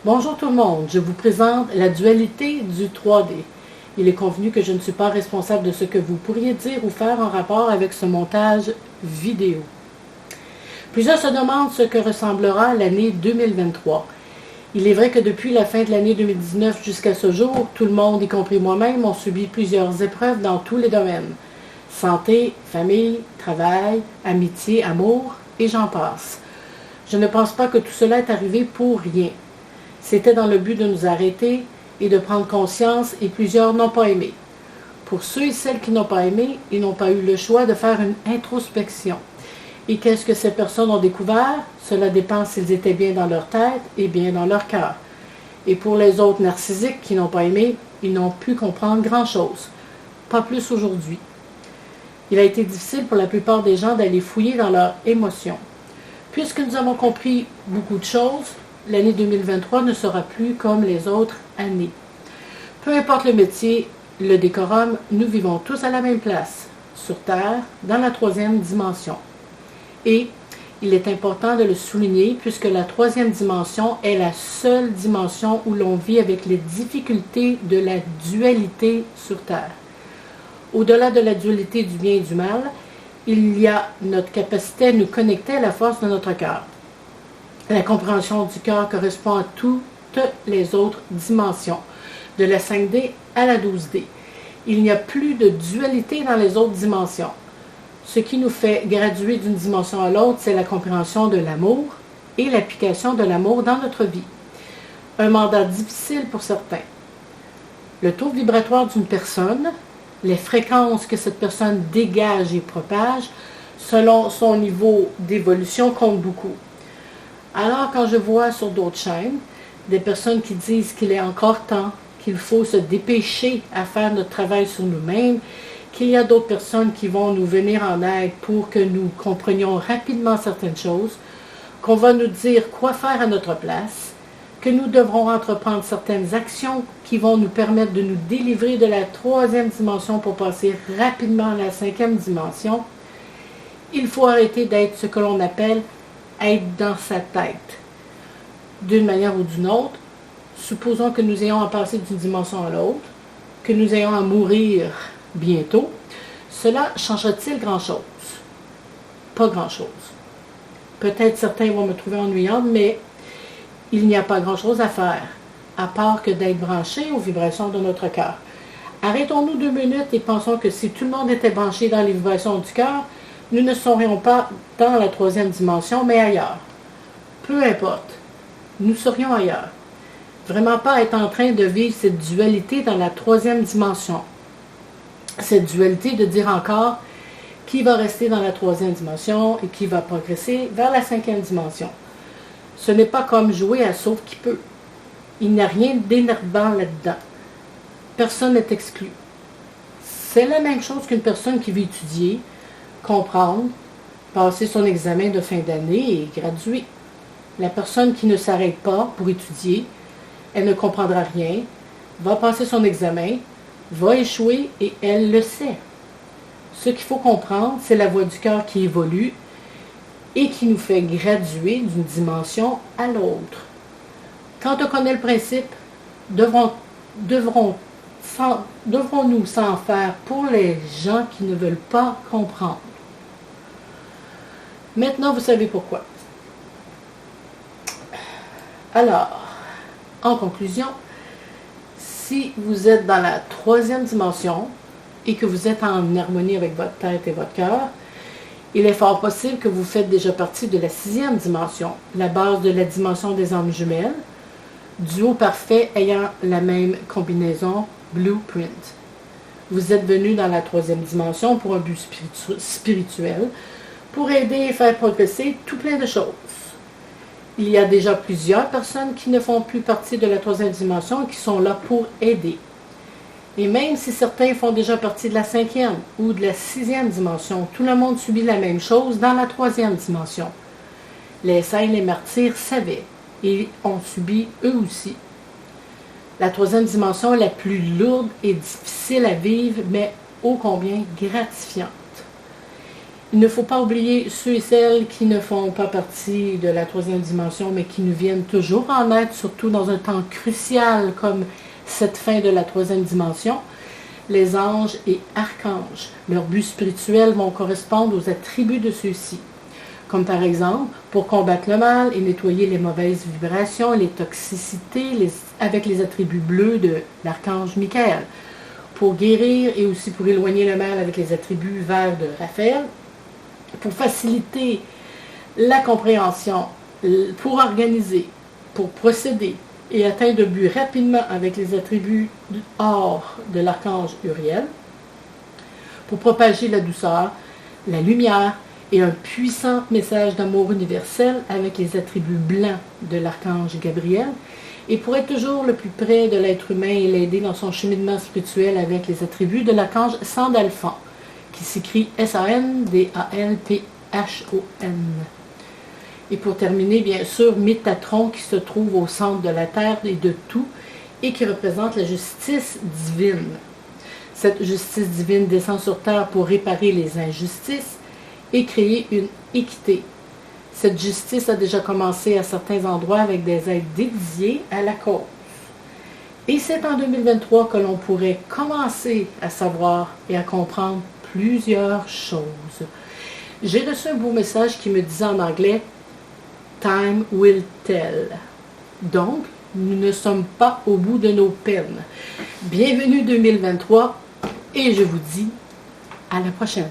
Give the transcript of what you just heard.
Bonjour tout le monde, je vous présente la dualité du 3D. Il est convenu que je ne suis pas responsable de ce que vous pourriez dire ou faire en rapport avec ce montage vidéo. Plusieurs se demandent ce que ressemblera l'année 2023. Il est vrai que depuis la fin de l'année 2019 jusqu'à ce jour, tout le monde, y compris moi-même, ont subi plusieurs épreuves dans tous les domaines. Santé, famille, travail, amitié, amour, et j'en passe. Je ne pense pas que tout cela est arrivé pour rien. C'était dans le but de nous arrêter et de prendre conscience, et plusieurs n'ont pas aimé. Pour ceux et celles qui n'ont pas aimé, ils n'ont pas eu le choix de faire une introspection. Et qu'est-ce que ces personnes ont découvert? Cela dépend s'ils étaient bien dans leur tête et bien dans leur cœur. Et pour les autres narcissiques qui n'ont pas aimé, ils n'ont pu comprendre grand-chose. Pas plus aujourd'hui. Il a été difficile pour la plupart des gens d'aller fouiller dans leurs émotions. Puisque nous avons compris beaucoup de choses, l'année 2023 ne sera plus comme les autres années. Peu importe le métier, le décorum, nous vivons tous à la même place, sur Terre, dans la troisième dimension. Et il est important de le souligner puisque la troisième dimension est la seule dimension où l'on vit avec les difficultés de la dualité sur Terre. Au-delà de la dualité du bien et du mal, il y a notre capacité à nous connecter à la force de notre cœur. La compréhension du cœur correspond à toutes les autres dimensions, de la 5D à la 12D. Il n'y a plus de dualité dans les autres dimensions. Ce qui nous fait graduer d'une dimension à l'autre, c'est la compréhension de l'amour et l'application de l'amour dans notre vie. Un mandat difficile pour certains. Le taux vibratoire d'une personne, les fréquences que cette personne dégage et propage, selon son niveau d'évolution, comptent beaucoup. Alors, quand je vois sur d'autres chaînes des personnes qui disent qu'il est encore temps, qu'il faut se dépêcher à faire notre travail sur nous-mêmes, qu'il y a d'autres personnes qui vont nous venir en aide pour que nous comprenions rapidement certaines choses, qu'on va nous dire quoi faire à notre place, que nous devrons entreprendre certaines actions qui vont nous permettre de nous délivrer de la troisième dimension pour passer rapidement à la cinquième dimension, il faut arrêter d'être ce que l'on appelle être dans sa tête. D'une manière ou d'une autre, supposons que nous ayons à passer d'une dimension à l'autre, que nous ayons à mourir bientôt, cela changera-t-il grand-chose? Pas grand-chose. Peut-être certains vont me trouver ennuyante, mais il n'y a pas grand-chose à faire, à part que d'être branché aux vibrations de notre cœur. Arrêtons-nous 2 minutes et pensons que si tout le monde était branché dans les vibrations du cœur, nous ne serions pas dans la troisième dimension, mais ailleurs. Peu importe, nous serions ailleurs. Vraiment pas être en train de vivre cette dualité dans la troisième dimension. Cette dualité de dire encore qui va rester dans la troisième dimension et qui va progresser vers la cinquième dimension. Ce n'est pas comme jouer à sauve qui peut. Il n'y a rien d'énervant là-dedans. Personne n'est exclu. C'est la même chose qu'une personne qui veut étudier, comprendre, passer son examen de fin d'année et graduer. La personne qui ne s'arrête pas pour étudier, elle ne comprendra rien, va passer son examen, va échouer et elle le sait. Ce qu'il faut comprendre, c'est la voie du cœur qui évolue et qui nous fait graduer d'une dimension à l'autre. Quand on connaît le principe, devrons-nous s'en faire pour les gens qui ne veulent pas comprendre. Maintenant, vous savez pourquoi. Alors, en conclusion, si vous êtes dans la troisième dimension et que vous êtes en harmonie avec votre tête et votre cœur, il est fort possible que vous faites déjà partie de la 6e dimension, la base de la dimension des âmes jumelles, duo parfait ayant la même combinaison blueprint. Vous êtes venu dans la 3e dimension pour un but spirituel, pour aider et faire progresser tout plein de choses. Il y a déjà plusieurs personnes qui ne font plus partie de la 3e dimension et qui sont là pour aider. Et même si certains font déjà partie de la 5e ou de la 6e dimension, tout le monde subit la même chose dans la 3e dimension. Les saints et les martyrs savaient et ont subi eux aussi. La 3e dimension est la plus lourde et difficile à vivre, mais ô combien gratifiante. Il ne faut pas oublier ceux et celles qui ne font pas partie de la troisième dimension, mais qui nous viennent toujours en aide, surtout dans un temps crucial comme cette fin de la troisième dimension. Les anges et archanges, leurs buts spirituels vont correspondre aux attributs de ceux-ci. Comme par exemple, pour combattre le mal et nettoyer les mauvaises vibrations et les toxicités avec les attributs bleus de l'archange Michael. Pour guérir et aussi pour éloigner le mal avec les attributs verts de Raphaël. Pour faciliter la compréhension, pour organiser, pour procéder et atteindre le but rapidement avec les attributs or de l'archange Uriel. Pour propager la douceur, la lumière, et un puissant message d'amour universel avec les attributs blancs de l'archange Gabriel, et pour être toujours le plus près de l'être humain et l'aider dans son cheminement spirituel avec les attributs de l'archange Sandalphon, qui s'écrit Sandalphon. Et pour terminer, bien sûr, Métatron, qui se trouve au centre de la Terre et de tout, et qui représente la justice divine. Cette justice divine descend sur Terre pour réparer les injustices et créer une équité. Cette justice a déjà commencé à certains endroits avec des aides dédiées à la cause. Et c'est en 2023 que l'on pourrait commencer à savoir et à comprendre plusieurs choses. J'ai reçu un beau message qui me disait en anglais « Time will tell ». Donc, nous ne sommes pas au bout de nos peines. Bienvenue 2023 et je vous dis à la prochaine.